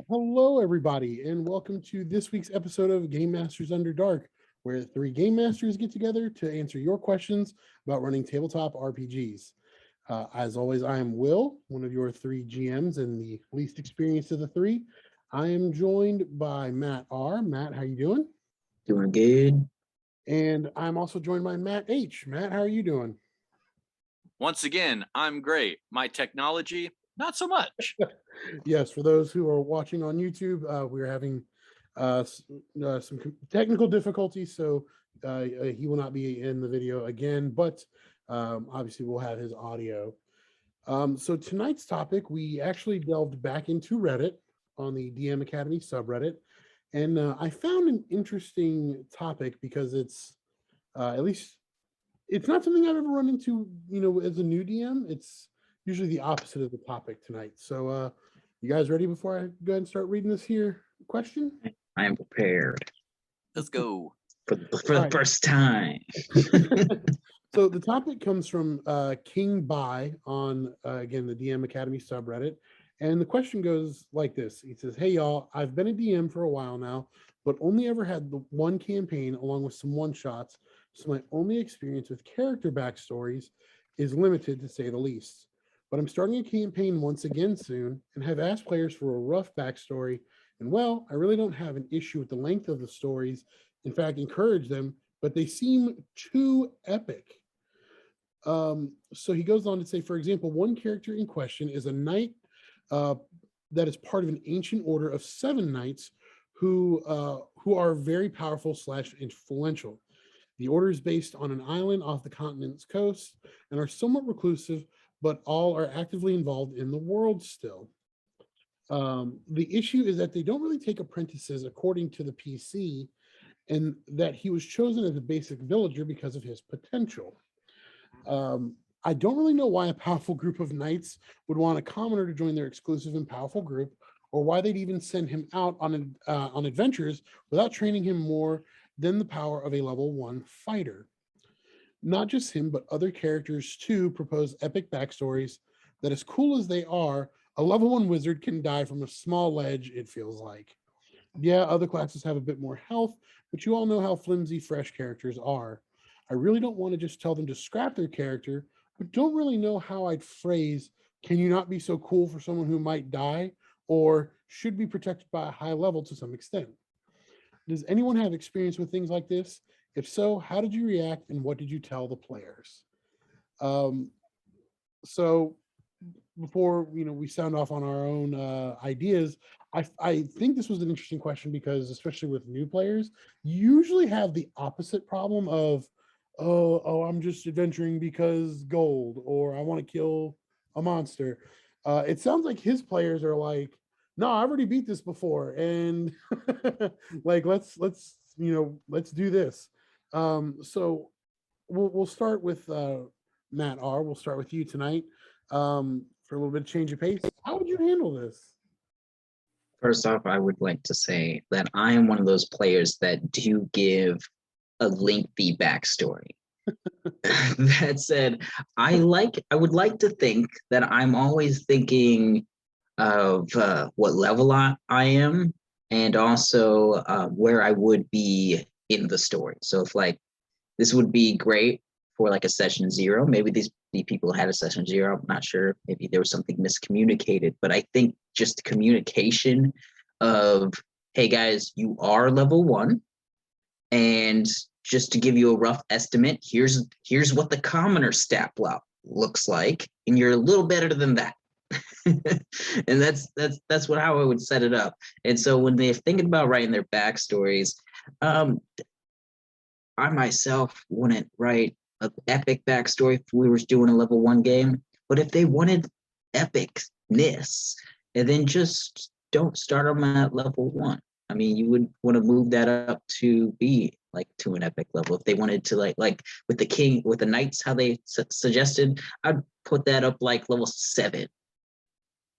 Hello, everybody, and welcome to this week's episode of Game Masters Under Dark, where three game masters get together to answer your questions about running tabletop RPGs. As always, I am Will, one of your three GMs and the least experienced of the three. I am joined by Matt R. Matt, how you doing? Doing good. And I'm also joined by Matt H. Matt, how are you doing? Once again, I'm great. My technology, not so much. Yes, for those who are watching on YouTube, we're having some technical difficulties, so he will not be in the video again, but obviously we'll have his audio. So tonight's topic, we actually delved back into Reddit on the DM Academy subreddit, and I found an interesting topic because it's at least it's not something I've ever run into, as a new DM. It's usually the opposite of the topic tonight. So you guys ready before I go ahead and start reading this here question? I am prepared. Let's go. For the first time. So the topic comes from King Bai on, again, the DM Academy subreddit. And the question goes like this. He says, "Hey, y'all, I've been a DM for a while now, but only ever had the one campaign along with some one-shots. So my only experience with character backstories is limited, to say the least. But I'm starting a campaign once again soon and have asked players for a rough backstory. And well, I really don't have an issue with the length of the stories. In fact, encourage them, but they seem too epic." So he goes on to say, for example, one character in question is a knight that is part of an ancient order of 7 knights who are very powerful / influential. The order is based on an island off the continent's coast and are somewhat reclusive, but all are actively involved in the world still. The issue is that they don't really take apprentices according to the PC, and that he was chosen as a basic villager because of his potential. I don't really know why a powerful group of knights would want a commoner to join their exclusive and powerful group, or why they'd even send him out on adventures without training him more than the power of a level 1 fighter. Not just him, but other characters too propose epic backstories that, as cool as they are, a level 1 wizard can die from a small ledge, it feels like. Yeah, other classes have a bit more health, but you all know how flimsy fresh characters are. I really don't want to just tell them to scrap their character, but don't really know how I'd phrase, "Can you not be so cool for someone who might die?" or "should be protected by a high level to some extent." Does anyone have experience with things like this? If so, how did you react and what did you tell the players? So before we sound off on our own ideas, I think this was an interesting question because, especially with new players, you usually have the opposite problem of, oh, I'm just adventuring because gold, or I want to kill a monster. It sounds like his players are like, no, I've already beat this before, and like let's do this. So we'll start with Matt R. We'll start with you tonight for a little bit of change of pace. How would you handle this? First off, I would like to say that I am one of those players that do give a lengthy backstory. That said, I would like to think that I'm always thinking of what level I am, and also where I would be in the story. So if this would be great for a session 0. Maybe these people had a session 0. I'm not sure. Maybe there was something miscommunicated. But I think just communication of, hey guys, you are level 1, and just to give you a rough estimate, here's what the commoner stat block looks like, and you're a little better than that. And that's how I would set it up. And so when they're thinking about writing their backstories, I myself wouldn't write an epic backstory if we were doing a level 1 game, but if they wanted epicness, and then just don't start them at level 1. I mean, you would want to move that up to be to an epic level. If they wanted to like with the knights, how they suggested, I'd put that up level 7.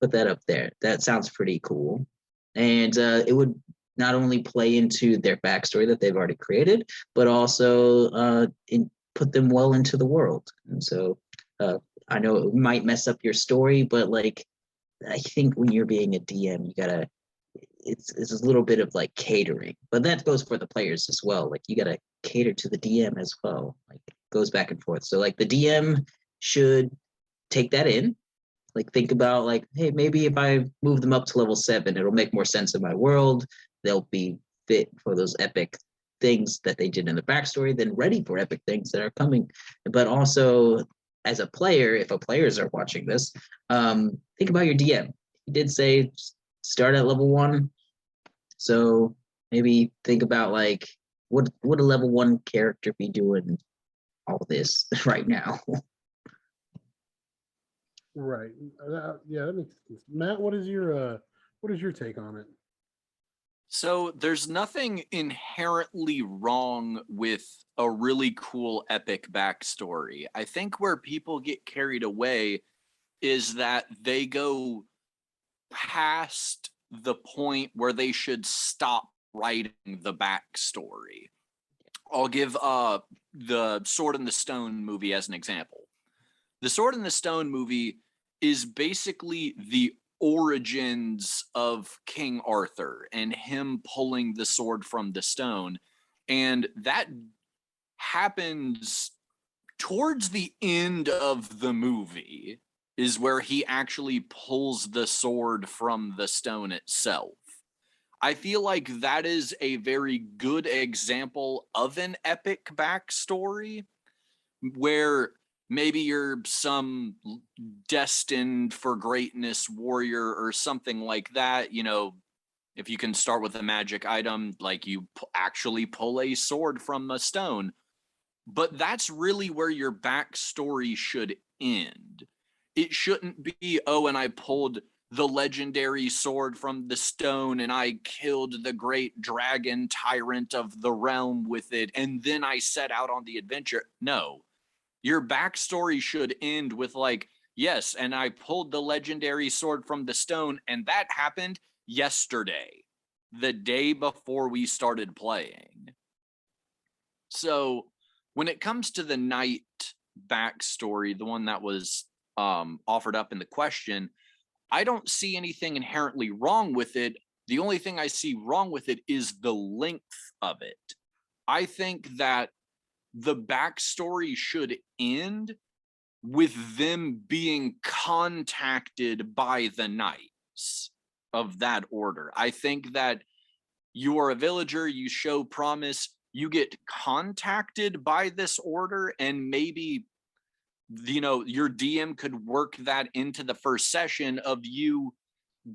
Put that up there. That sounds pretty cool. And it would not only play into their backstory that they've already created, but also put them well into the world. And so I know it might mess up your story, but like I think when you're being a DM, you gotta it's a little bit of like catering, but that goes for the players as well. Like you gotta cater to the DM as well. Like it goes back and forth. So like the DM should take that in. Like think about like, hey, maybe if I move them up to level 7, it'll make more sense in my world. They'll be fit for those epic things that they did in the backstory, then ready for epic things that are coming. But also as a player, if a players are watching this, think about your DM. He did say start at level 1. So maybe think about like what would a level 1 character be doing all this right now? Right. Yeah, that makes sense. Matt, what is your take on it? So there's nothing inherently wrong with a really cool epic backstory. I think where people get carried away is that they go past the point where they should stop writing the backstory. I'll give the Sword in the Stone movie as an example. The Sword in the Stone movie is basically the origins of King Arthur and him pulling the sword from the stone. And that happens towards the end of the movie, is where he actually pulls the sword from the stone itself. I feel like that is a very good example of an epic backstory where maybe you're some destined for greatness warrior or something like that. You know, if you can start with a magic item, like you actually pull a sword from a stone. But that's really where your backstory should end. It shouldn't be, oh, and I pulled the legendary sword from the stone and I killed the great dragon tyrant of the realm with it, and then I set out on the adventure. No, your backstory should end with like, yes, and I pulled the legendary sword from the stone, and that happened yesterday, the day before we started playing. So when it comes to the knight backstory, the one that was offered up in the question, I don't see anything inherently wrong with it. The only thing I see wrong with it is the length of it. I think that the backstory should end with them being contacted by the knights of that order. I think that you are a villager, you show promise, you get contacted by this order, and maybe your DM could work that into the first session of you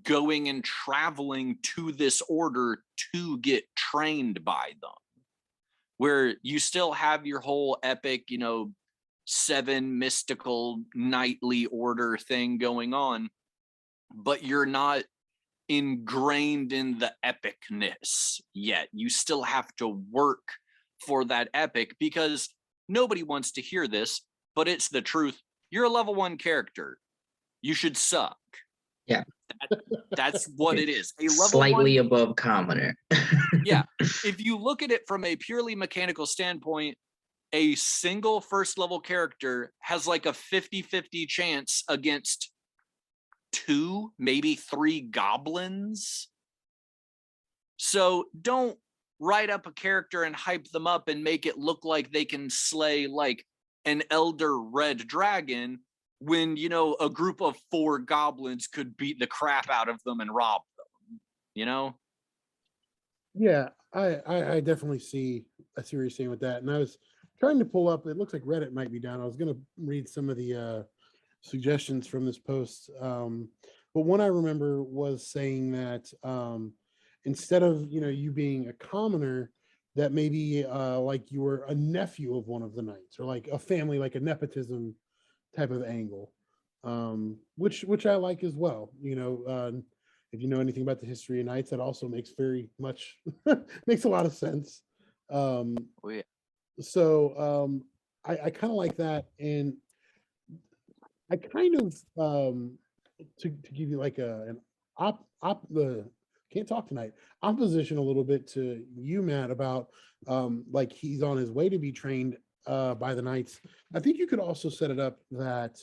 going and traveling to this order to get trained by them, where you still have your whole epic 7 mystical knightly order thing going on, but you're not ingrained in the epicness yet. You still have to work for that epic, because nobody wants to hear this, but it's the truth. You're a level 1 character. You should suck. Yeah. That's what it is. A level Slightly 1, above commoner. yeah. If you look at it from a purely mechanical standpoint, a single first level character has like a 50-50 chance against 2, maybe 3 goblins. So don't write up a character and hype them up and make it look like they can slay like an elder red dragon when a group of 4 goblins could beat the crap out of them and rob them. Yeah, I definitely see what you're saying with that. And I was trying to pull up, it looks like Reddit might be down. I was going to read some of the suggestions from this post. But one I remember was saying that instead of, you being a commoner, that maybe like you were a nephew of one of the knights, or like a family, like a nepotism type of angle, which I like as well. If you know anything about the history of knights, that also makes very much makes a lot of sense. Oh, yeah. So I kind of like that, and I kind of to give you like an the can't talk tonight opposition a little bit to you, Matt, about like he's on his way to be trained. by the knights. I think you could also set it up that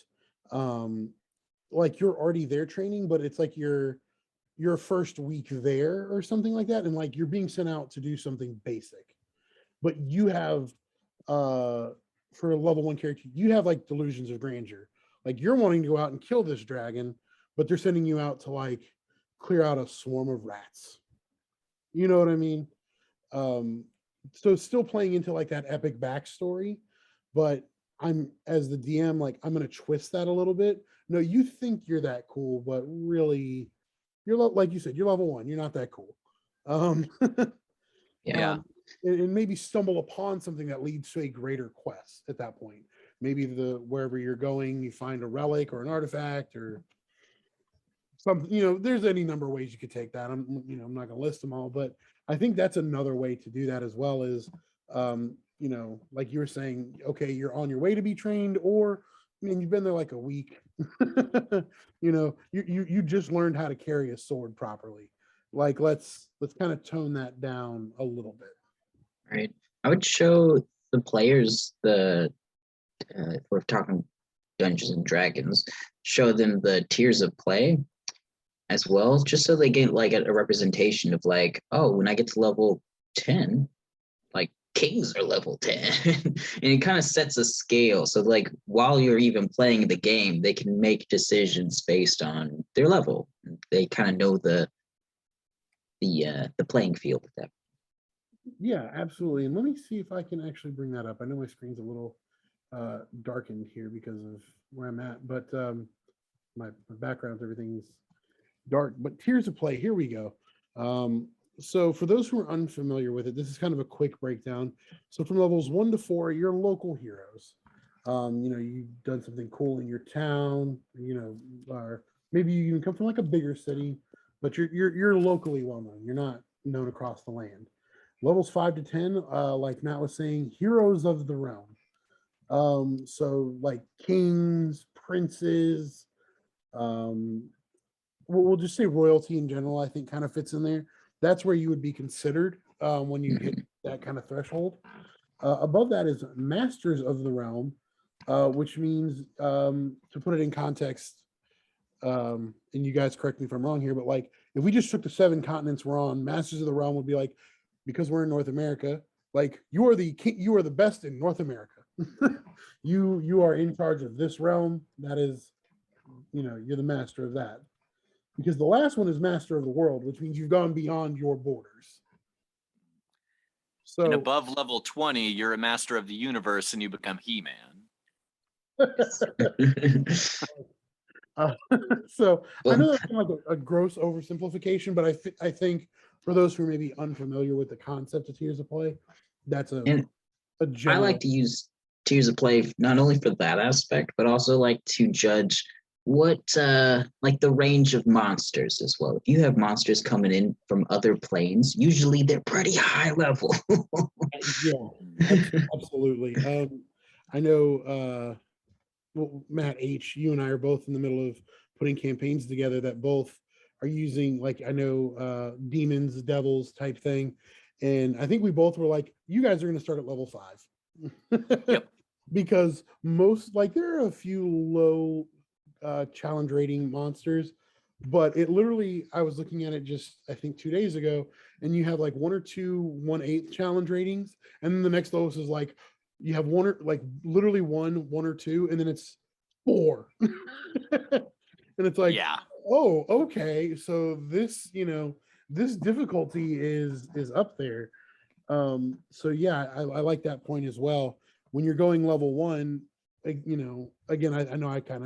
like you're already there training, but it's like your first week there or something like that, and like you're being sent out to do something basic, but you have for a level 1 character, you have like delusions of grandeur. Like you're wanting to go out and kill this dragon, but they're sending you out to like clear out a swarm of rats. You know what I mean? So still playing into like that epic backstory, but I'm as the DM, like I'm gonna twist that a little bit. No, you think you're that cool, but really like you said, you're level 1, you're not that cool. Um, Yeah. and maybe stumble upon something that leads to a greater quest at that point. Maybe wherever you're going, you find a relic or an artifact or something. There's any number of ways you could take that. I'm not gonna list them all, but I think that's another way to do that as well. Is like you were saying, okay, you're on your way to be trained, or you've been there like a week. You just learned how to carry a sword properly. Like let's kind of tone that down a little bit. Right. I would show the players if we're talking Dungeons and Dragons, show them the tiers of play as well, just so they get like a representation of like, oh, when I get to level 10, like kings are level 10. And it kind of sets a scale. So like while you're even playing the game, they can make decisions based on their level. They kind of know the playing field with that. Yeah, absolutely. And let me see if I can actually bring that up. I know my screen's a little darkened here because of where I'm at, but my background, everything's dark. But tiers of play, here we go. So for those who are unfamiliar with it, this is kind of a quick breakdown. So from levels 1 to 4, you're local heroes. You've done something cool in your town, or maybe you even come from like a bigger city, but you're locally well known. You're not known across the land. Levels 5 to 10, like Matt was saying, heroes of the realm. So like kings, princes, we'll just say royalty in general, I think kind of fits in there. That's where you would be considered when you hit that kind of threshold. Above that is masters of the realm, which means, to put it in context, and you guys correct me if I'm wrong here, but like if we just took the 7 continents we're on, masters of the realm would be like, because we're in North America, like you are the king, you are the best in North America. you are in charge of this realm. That is, you're the master of that. Because the last one is master of the world, which means you've gone beyond your borders. So and above level 20, you're a master of the universe and you become He-Man. So I know that's kind of like a gross oversimplification, but I think for those who are maybe unfamiliar with the concept of tiers of play, that's a general. I like to use tiers of play not only for that aspect, but also like to judge what like the range of monsters as well. If you have monsters coming in from other planes, usually they're pretty high level. Yeah, absolutely. I know well, Matt H, you and I are both in the middle of putting campaigns together that both are using, like, I know demons, devils type thing. And I think we both were like, you guys are going to start at level 5. Yep. Because most, like, there are a few low challenge rating monsters, but it literally, I was looking at it just, I think 2 days ago, and you have like 1 or 2 1/8 challenge ratings. And then the next lowest is like, you have one or like literally 1 or 2, and then it's 4. And it's like, Yeah. oh, okay. So this, this difficulty is up there. So yeah, I like that point as well. When you're going level 1, like, again, I know I kind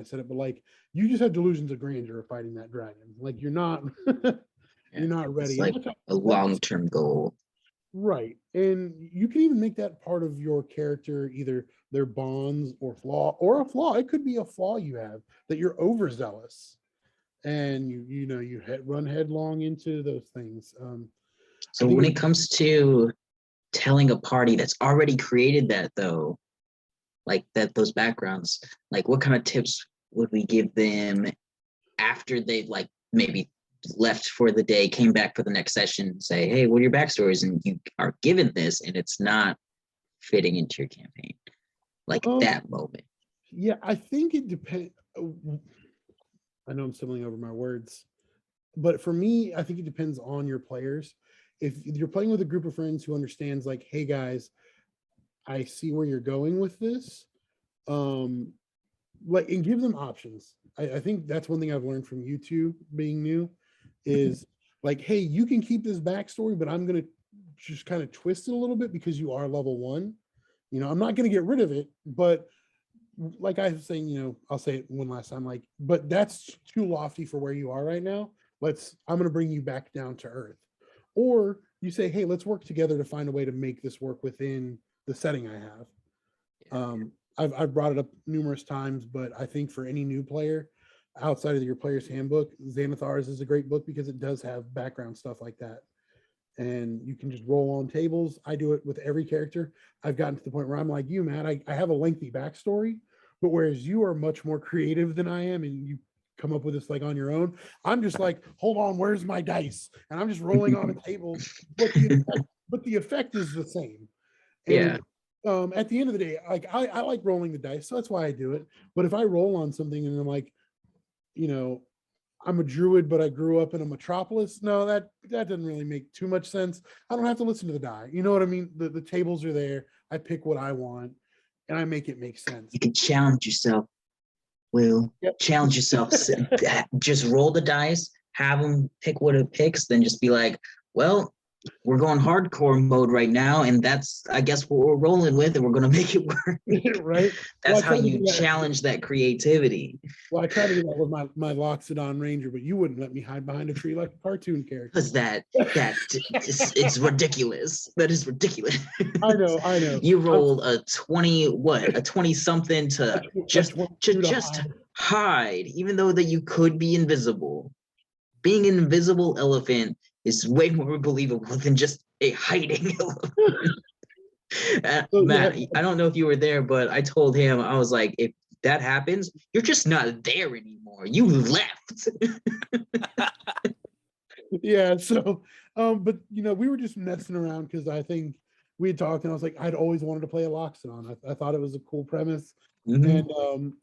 of said it, but like you just have delusions of grandeur of fighting that dragon. Like you're not you're not ready. It's like a long-term goal. Right. And you can even make that part of your character, either their bonds or a flaw. It could be a flaw you have, that you're overzealous and you run headlong into those things. So when it comes to telling a party that's already created that, though, like those backgrounds, like what kind of tips would we give them after they've like maybe left for the day, came back for the next session, say, hey, what are your backstories? And you are given this, and it's not fitting into your campaign, like that moment. Yeah, I think it depends. I know I'm stumbling over my words, but for me, I think it depends on your players. If you're playing with a group of friends who understands, like, hey guys, I see where you're going with this, like, and give them options. I think that's one thing I've learned from you two being new is like, hey, you can keep this backstory, but I'm gonna just kind of twist it a little bit because you are level 1. You know, I'm not gonna get rid of it, but like I was saying, you know, I'll say it one last time, like, but that's too lofty for where you are right now. I'm going to bring you back down to earth. Or you say, hey, let's work together to find a way to make this work within the setting I have. I've brought it up numerous times, but I think for any new player outside of your player's handbook, Xanathar's is a great book because it does have background stuff like that. And you can just roll on tables. I do it with every character. I've gotten to the point where I'm like you, Matt. I have a lengthy backstory, but whereas you are much more creative than I am, and you come up with this like on your own, I'm just like, hold on, where's my dice? And I'm just rolling on a table, but the effect is the same. And at the end of the day, like I like rolling the dice, so that's why I do it. But if I roll on something and I'm like, you know, I'm a druid, but I grew up in a metropolis. No, that doesn't really make too much sense. I don't have to listen to the die. You know what I mean? The tables are there. I pick what I want, and I make it make sense. You can challenge yourself, Will. Yep. Challenge yourself. Just roll the dice, have them pick what it picks, then just be like, well, we're going hardcore mode right now, and that's, I guess, what we're rolling with, and we're going to make it work. Right? That's how you challenge that creativity. Well, I tried to do that with my Loxodon Ranger, but you wouldn't let me hide behind a tree like a cartoon character. Because it's ridiculous. That is ridiculous. I know. You rolled a 20 something to just hide, even though that you could be invisible. Being an invisible elephant is way more believable than just a hiding elephant. Matt, I don't know if you were there, but I told him, I was like, if that happens, you're just not there anymore. You left. Yeah. So, but you know, we were just messing around because I think we had talked, and I was like, I'd always wanted to play a Loxodon. I thought it was a cool premise. And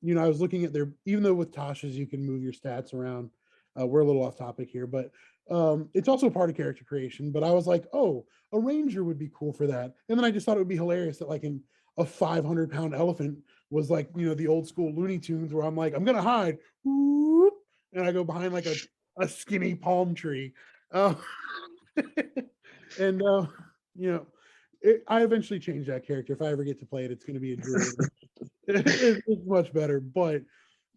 you know, I was looking at even though with Tasha's you can move your stats around. We're a little off topic here, but it's also part of character creation. But I was like, oh, a ranger would be cool for that. And then I just thought it would be hilarious that like a 500-pound elephant was like, you know, the old school Looney Tunes where I'm like, I'm gonna hide, whoop, and I go behind like a skinny palm tree. And you know, I eventually changed that character. If I ever get to play it, it's going to be a druid. It's much better. But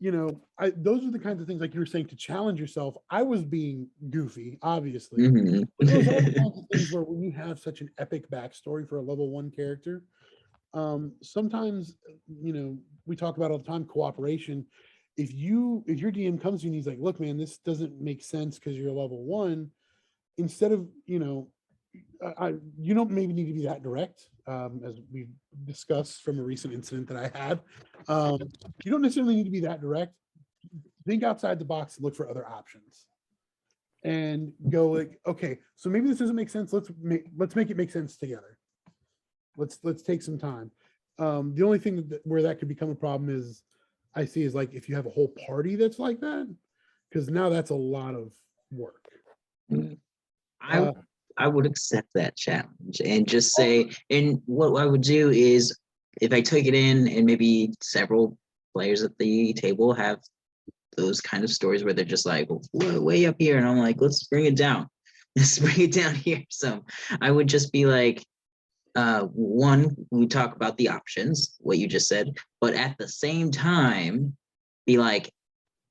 you know, those are the kinds of things, like you were saying, to challenge yourself. I was being goofy, obviously. But those are the kinds of things where when you have such an epic backstory for a level 1 character, sometimes, you know, we talk about all the time cooperation. If your DM comes to you and he's like, look, man, this doesn't make sense because you're level 1, instead of, you know, you don't maybe need to be that direct, as we've discussed from a recent incident that I had. You don't necessarily need to be that direct. Think outside the box and look for other options, and go like, okay, so maybe this doesn't make sense. Let's make it make sense together. Let's take some time. The only thing where that could become a problem is like if you have a whole party that's like that, because now that's a lot of work. I would accept that challenge and just say, and what I would do is if I took it in and maybe several players at the table have those kind of stories where they're just like, well, way up here. And I'm like, let's bring it down. Let's bring it down here. So I would just be like, one, we talk about the options, what you just said, but at the same time, be like,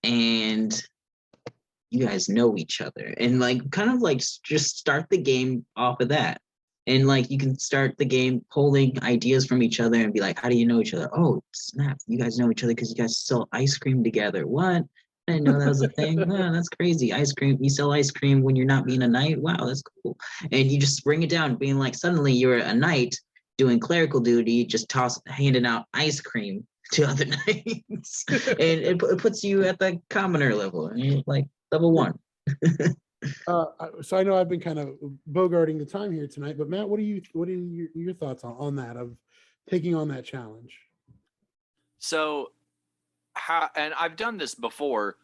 and you guys know each other, and like kind of like just start the game off of that. And like you can start the game pulling ideas from each other and be like, how do you know each other? Oh, snap, you guys know each other because you guys sell ice cream together. What? I didn't know that was a thing. Oh, that's crazy. Ice cream. You sell ice cream when you're not being a knight. Wow, that's cool. And you just bring it down, being like, suddenly you're a knight doing clerical duty, just handing out ice cream to other knights. And it puts you at the commoner level, and you're like level 1. So I know I've been kind of bogarting the time here tonight, but Matt, what are your thoughts on that? Of taking on that challenge? So and I've done this before.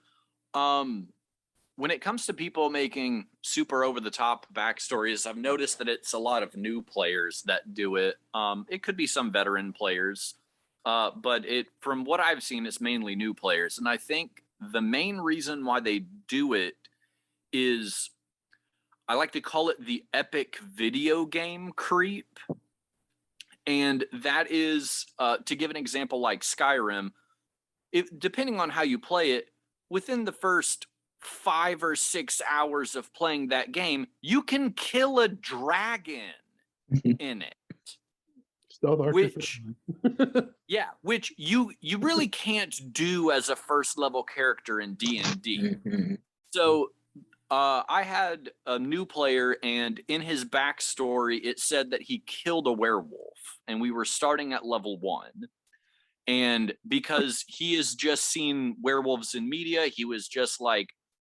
When it comes to people making super over the top backstories, I've noticed that it's a lot of new players that do it. It could be some veteran players, but from what I've seen, it's mainly new players. And I think the main reason why they do it is, I like to call it the epic video game creep. And that is, to give an example like Skyrim, depending on how you play it, within the first 5 or 6 hours of playing that game, you can kill a dragon in it. Stealth Archer. Which you really can't do as a first level character in D&D. So I had a new player, and in his backstory, it said that he killed a werewolf, and we were starting at level 1. And because he has just seen werewolves in media, he was just like,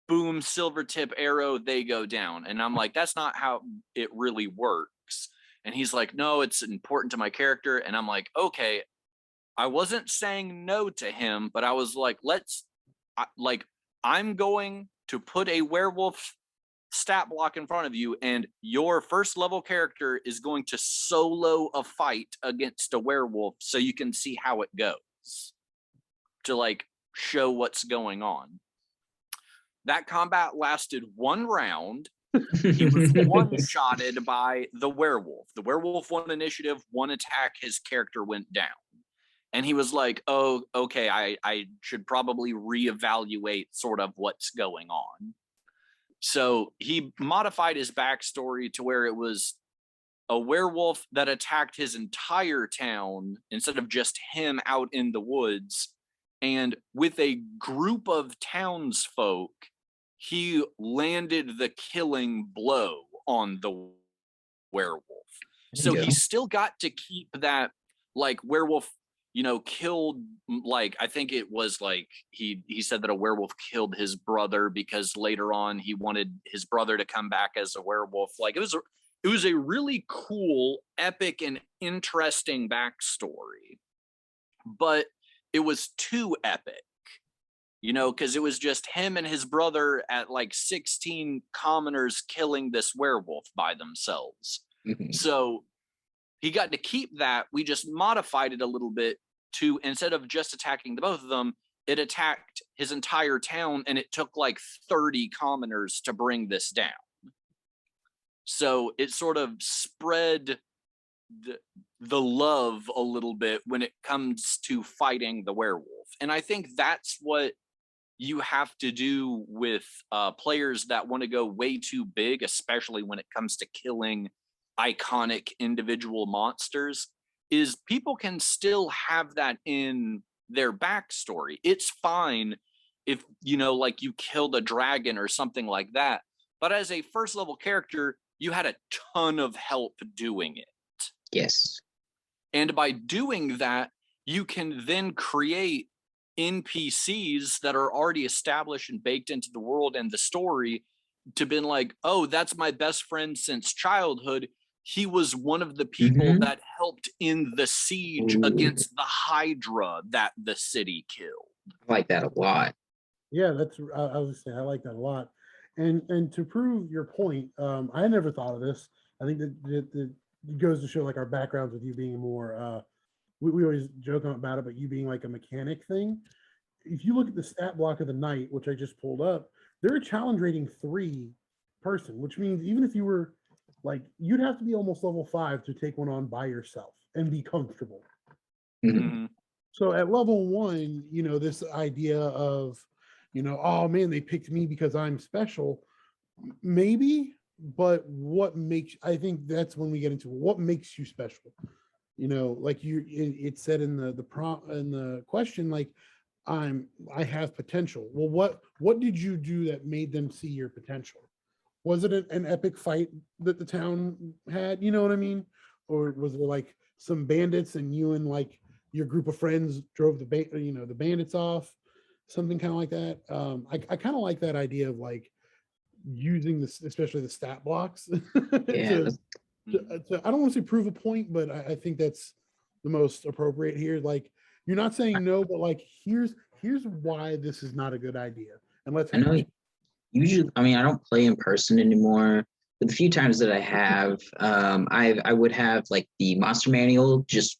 boom, silver tip arrow, they go down. And I'm like, that's not how it really works. And he's like, no, it's important to my character. And I'm like, okay. I wasn't saying no to him, but I was like, I'm going to put a werewolf stat block in front of you, and your first level character is going to solo a fight against a werewolf so you can see how it goes, to like show what's going on. That combat lasted 1 round. He was one-shotted by the werewolf. The werewolf won initiative, 1 attack, his character went down. And he was like, oh, okay, I should probably reevaluate sort of what's going on. So he modified his backstory to where it was a werewolf that attacked his entire town instead of just him out in the woods. And with a group of townsfolk, he landed the killing blow on the werewolf. So he still got to keep that, like, werewolf, killed, like, I think it was like he said that a werewolf killed his brother because later on he wanted his brother to come back as a werewolf. Like, it was a really cool, epic, and interesting backstory, but it was too epic, because it was just him and his brother at like 16 commoners killing this werewolf by themselves. So he got to keep that. We just modified it a little bit to, instead of just attacking the both of them, it attacked his entire town, and it took like 30 commoners to bring this down. So it sort of spread the love a little bit when it comes to fighting the werewolf. And I think that's what you have to do with players that want to go way too big, especially when it comes to killing iconic individual monsters, is people can still have that in their backstory. It's fine if, like, you killed a dragon or something like that. But as a first level character, you had a ton of help doing it. Yes. And by doing that, you can then create NPCs that are already established and baked into the world and the story, to be like, oh, that's my best friend since childhood. He was one of the people that helped in the siege against the Hydra that the city killed. I like that a lot. Yeah, I was saying, I like that a lot. And to prove your point, I never thought of this. I think that it goes to show, like, our backgrounds with you being more, we always joke about it, but you being like a mechanic thing. If you look at the stat block of the knight, which I just pulled up, they're a challenge rating 3 person, which means even if you were, like, you'd have to be almost level 5 to take one on by yourself and be comfortable. So at level 1, this idea of, oh man, they picked me because I'm special, maybe, but I think that's when we get into what makes you special. Like it said in the prompt, in the question, like, I have potential. Well, what did you do that made them see your potential? Was it an epic fight that the town had? You know what I mean? Or was there like some bandits and you and like your group of friends drove the bandits off? Something kind of like that. I kind of like that idea of like using this, especially the stat blocks. Yeah. I don't want to say prove a point, but I think that's the most appropriate here. Like, you're not saying no, but like, here's why this is not a good idea. And let's I know usually, I mean, I don't play in person anymore, but the few times that I have, I would have like the monster manual. Just,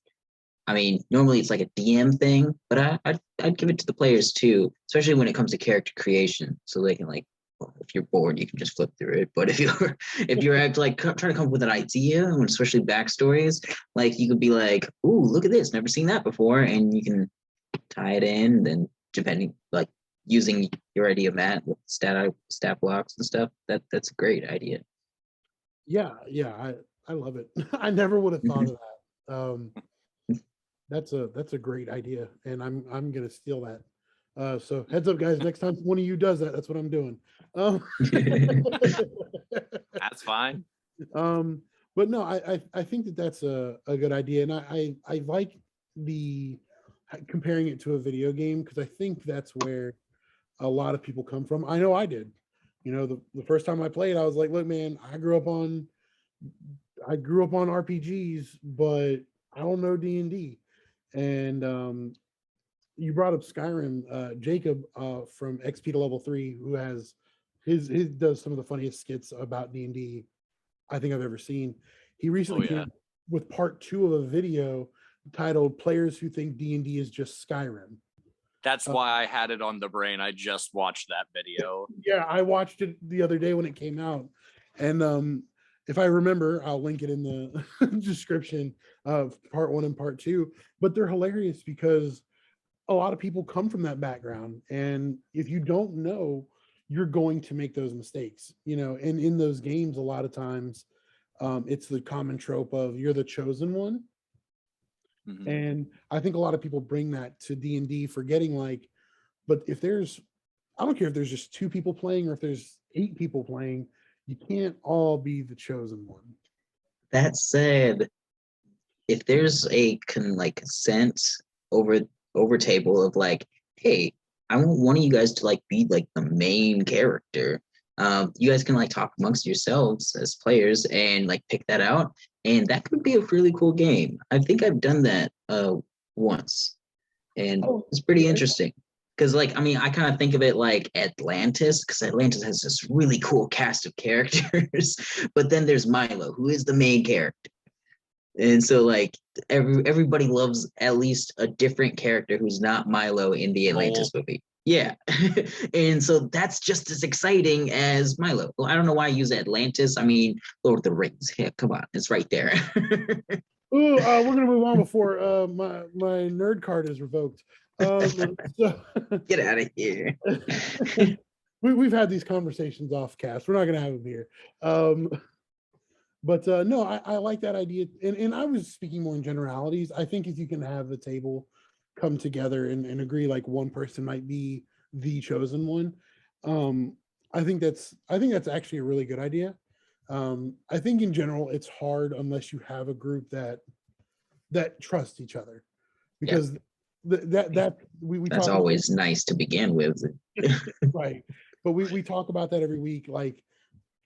I mean, normally it's like a DM thing, but I'd give it to the players too, especially when it comes to character creation, so they can like, well, if you're bored, you can just flip through it. But if you're act like trying to come up with an idea, and especially backstories, like you could be like, "Ooh, look at this! Never seen that before," and you can tie it in. Then depending, like using your idea, Matt, with stat blocks and stuff. That's a great idea. Yeah, I love it. I never would have thought of that. That's a great idea, and I'm gonna steal that. So heads up, guys. Next time one of you does that, that's what I'm doing. That's fine. But no, I think that that's a good idea, and I like the comparing it to a video game, because I think that's where a lot of people come from. I know I did. You know, the first time I played, I was like, look, man, I grew up on RPGs, but I don't know D&D. And you brought up Skyrim. Jacob from XP to Level 3, who has his does some of the funniest skits about D&D I think I've ever seen. He recently came with part 2 of a video titled "Players Who Think D&D is Just Skyrim." That's why I had it on the brain. I just watched that video. Yeah, I watched it the other day when it came out, and if I remember, I'll link it in the description of part 1 and part 2. But they're hilarious because a lot of people come from that background, and if you don't know, you're going to make those mistakes. You know, and in those games, a lot of times, it's the common trope of you're the chosen one. Mhm. And I think a lot of people bring that to D&D, forgetting like, but if there's, I don't care if there's just 2 people playing or if there's 8 people playing, you can't all be the chosen one. That said, if there's a consent over table of like, hey, I want one of you guys to like be like the main character. You guys can like talk amongst yourselves as players and like pick that out, and that could be a really cool game. I think I've done that once, and it's pretty interesting. Because like, I mean, I kind of think of it like Atlantis, because Atlantis has this really cool cast of characters, but then there's Milo, who is the main character. And so like everybody loves at least a different character who's not Milo in the Atlantis movie. Yeah. And so that's just as exciting as Milo. Well, I don't know why I use Atlantis. I mean, Lord of the Rings. Yeah, come on. It's right there. Ooh, we're gonna move on before my nerd card is revoked. So Get out of here. we've had these conversations off cast. We're not gonna have them here. But no, I like that idea. And I was speaking more in generalities. I think if you can have the table come together and agree like one person might be the chosen one, I think that's actually a really good idea. I think in general it's hard unless you have a group that trusts each other, because that we that's talk always nice to begin with. right. But we talk about that every week, like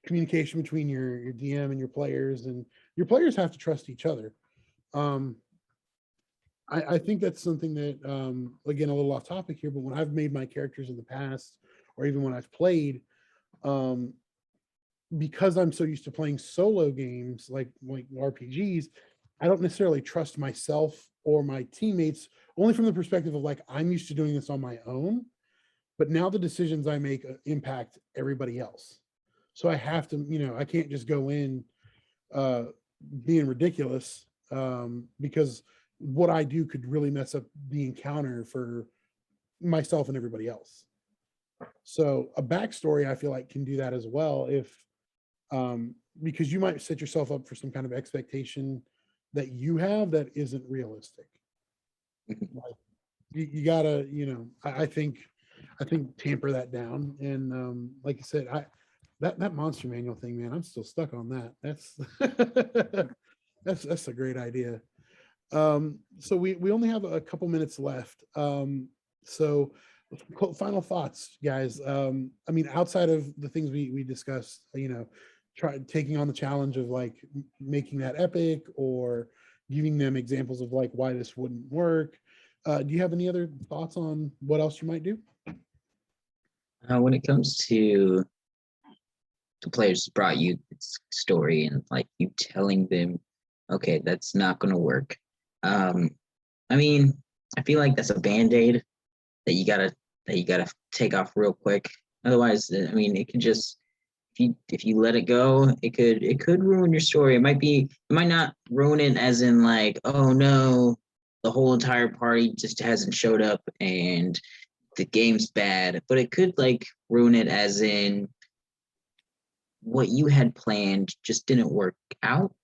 communication between your DM and your players, and your players have to trust each other. I think that's something that, again, a little off topic here, but when I've made my characters in the past, or even when I've played, because I'm so used to playing solo games like RPGs, I don't necessarily trust myself or my teammates, only from the perspective of like, I'm used to doing this on my own, but now the decisions I make impact everybody else. So I have to, I can't just go in being ridiculous, because what I do could really mess up the encounter for myself and everybody else. So a backstory, I feel like, can do that as well, if because you might set yourself up for some kind of expectation that you have that isn't realistic. Like, you gotta, I think tamper that down. And like I said, that monster manual thing, man, I'm still stuck on that. That's a great idea. So we only have a couple minutes left. So final thoughts, guys. I mean, outside of the things we discussed, try taking on the challenge of like making that epic, or giving them examples of like why this wouldn't work. Do you have any other thoughts on what else you might do? When it comes to the players brought you this story and like you telling them, okay, that's not going to work. I mean, I feel like that's a band-aid that you gotta take off real quick. Otherwise, I mean, it could just if you let it go, it could ruin your story. It might not ruin it as in like, oh no, the whole entire party just hasn't showed up and the game's bad, but it could like ruin it as in what you had planned just didn't work out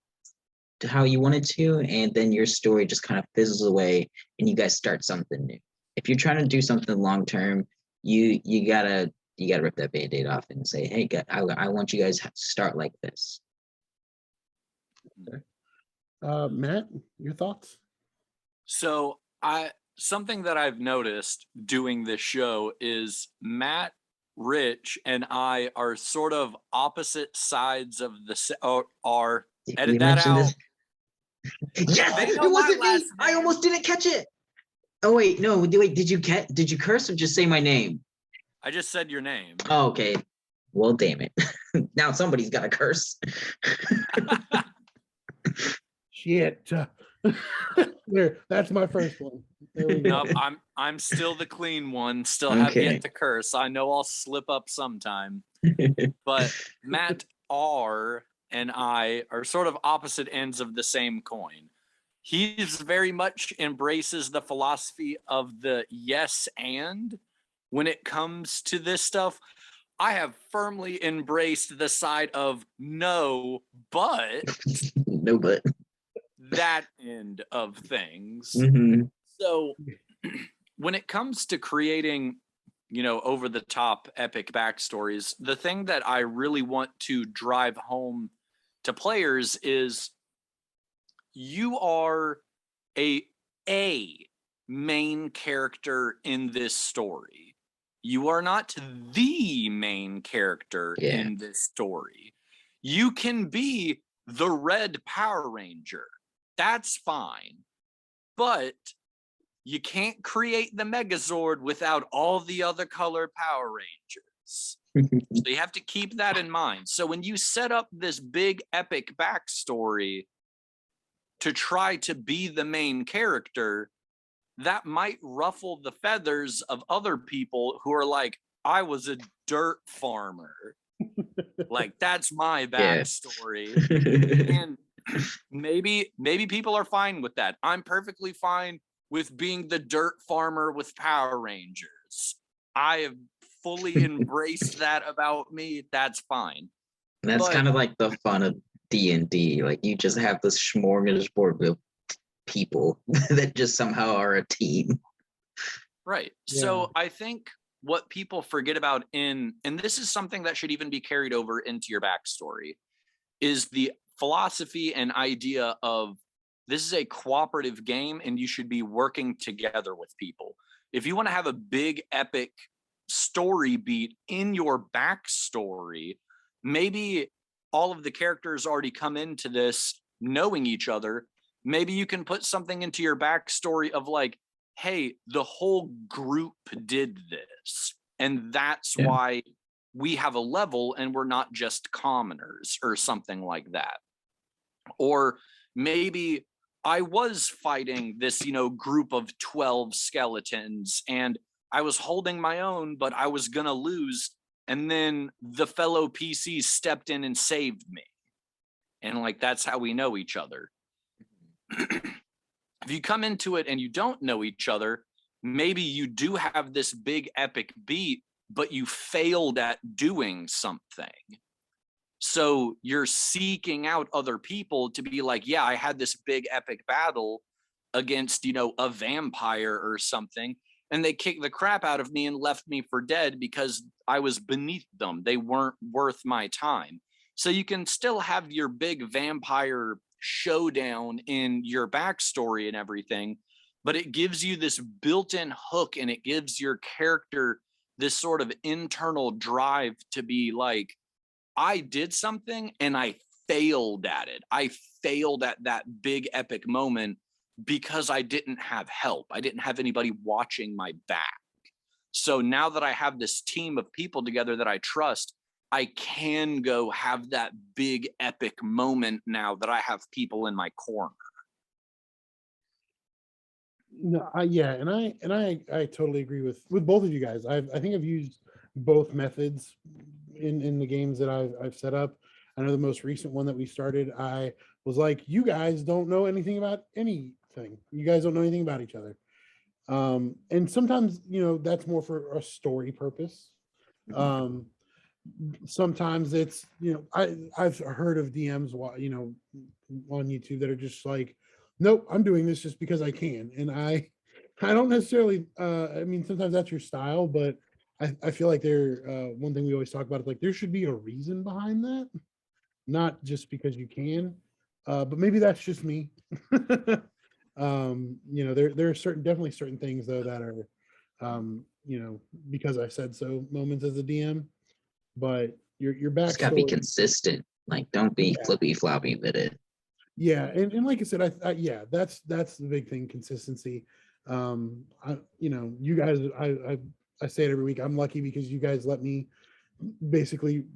to how you wanted to, and then your story just kind of fizzles away and you guys start something new. If you're trying to do something long term, you gotta rip that band-aid off and say, hey, I want you guys to start like this. Matt, your thoughts? So something that I've noticed doing this show is Matt, Rich, and I are sort of opposite sides of are Did edit we that mention out. this? Yes, They it know my wasn't me. last I name. almost didn't catch it. Oh wait, no, wait, did you curse or just say my name? I just said your name. Oh, okay. Well, damn it. Now somebody's got to curse. Shit. There, that's my first one. There we go. Nope, I'm still the clean one. Still have Okay. yet to curse. I know I'll slip up sometime. But Matt R and I are sort of opposite ends of the same coin. He's very much embraces the philosophy of the yes and when it comes to this stuff. I have firmly embraced the side of no, but No, but. that end of things. Mhm. So when it comes to creating, over the top epic backstories, the thing that I really want to drive home to players is you are a main character in this story. You are not the main character in this story. You can be the Red Power Ranger. That's fine. But you can't create the Megazord without all the other color Power Rangers. So you have to keep that in mind. So when you set up this big epic backstory to try to be the main character, that might ruffle the feathers of other people who are like, I was a dirt farmer. Like, that's my backstory. And maybe people are fine with that. I'm perfectly fine with being the dirt farmer with Power Rangers. I have fully embraced that about me. That's fine. And that's kind of like the fun of D&D. Like, you just have this smorgasbord of people that just somehow are a team. Right. Yeah. So I think what people forget about and this is something that should even be carried over into your backstory, is the philosophy and idea of this is a cooperative game and you should be working together with people. If you want to have a big epic story beat in your backstory, maybe all of the characters already come into this knowing each other. Maybe you can put something into your backstory of like, hey, the whole group did this. And that's why we have a level and we're not just commoners or something like that. Or maybe I was fighting this, group of 12 skeletons and I was holding my own, but I was going to lose. And then the fellow PCs stepped in and saved me. And like, that's how we know each other. If you come into it and you don't know each other, maybe you do have this big epic beat, but you failed at doing something. So you're seeking out other people to be like, yeah, I had this big epic battle against, a vampire or something. And they kicked the crap out of me and left me for dead because I was beneath them. They weren't worth my time. So you can still have your big vampire showdown in your backstory and everything, but it gives you this built-in hook and it gives your character this sort of internal drive to be like, I did something and I failed at it. I failed at that big epic moment because I didn't have help. I didn't have anybody watching my back. So now that I have this team of people together that I trust, I can go have that big epic moment now that I have people in my corner. No, I totally agree with both of you guys. I think I've used both methods in the games that I've set up. I know the most recent one that we started, I was like, you guys don't know anything about anything. You guys don't know anything about each other. And sometimes, that's more for a story purpose. Sometimes it's, I've heard of DMs, on YouTube that are just like, nope, I'm doing this just because I can. And I don't necessarily, I mean, sometimes that's your style, but I feel like one thing we always talk about is like, there should be a reason behind that, not just because you can. But maybe that's just me. There are definitely certain things though that are, because I said so moments as a DM, but your Just gotta be backstory. consistent. Like, don't be Yeah. flippy floppy with it. Yeah, and like I said, yeah, that's the big thing, consistency. You guys, I say it every week. I'm lucky because you guys let me basically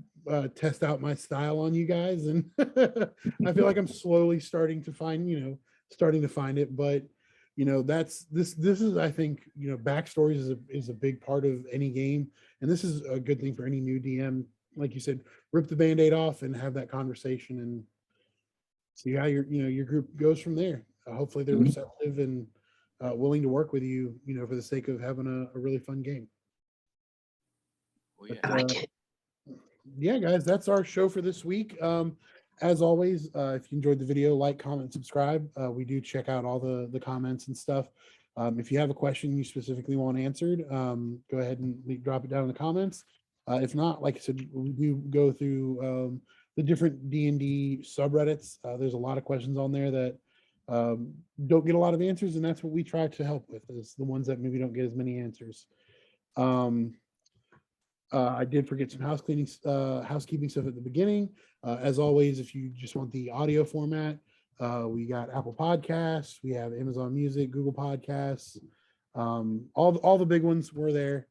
test out my style on you guys, and I feel like I'm slowly starting to find it. But this is, I think, backstories is a big part of any game, and this is a good thing for any new DM. Like you said, rip the band-aid off and have that conversation and see how your group goes from there. Hopefully they're Mhm. receptive and willing to work with you, for the sake of having a really fun game. Oh, But, yeah. I like it. yeah, guys, that's our show for this week. As always, if you enjoyed the video, like, comment, subscribe. We do check out all the comments and stuff. If you have a question you specifically want answered, go ahead and drop it down in the comments. If not, like I said, we do go through the different D&D subreddits. There's a lot of questions on there that don't get a lot of answers, and that's what we try to help with, is the ones that maybe don't get as many answers. I did forget some housekeeping stuff at the beginning. As always, if you just want the audio format, we got Apple Podcasts, we have Amazon Music, Google Podcasts, all the big ones were there.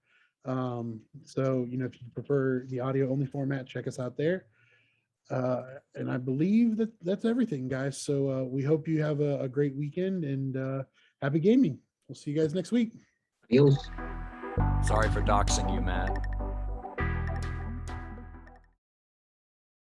So if you prefer the audio only format, check us out there. And I believe that's everything, guys. So we hope you have a great weekend and happy gaming. We'll see you guys next week. Adios. Sorry for doxing you, Matt.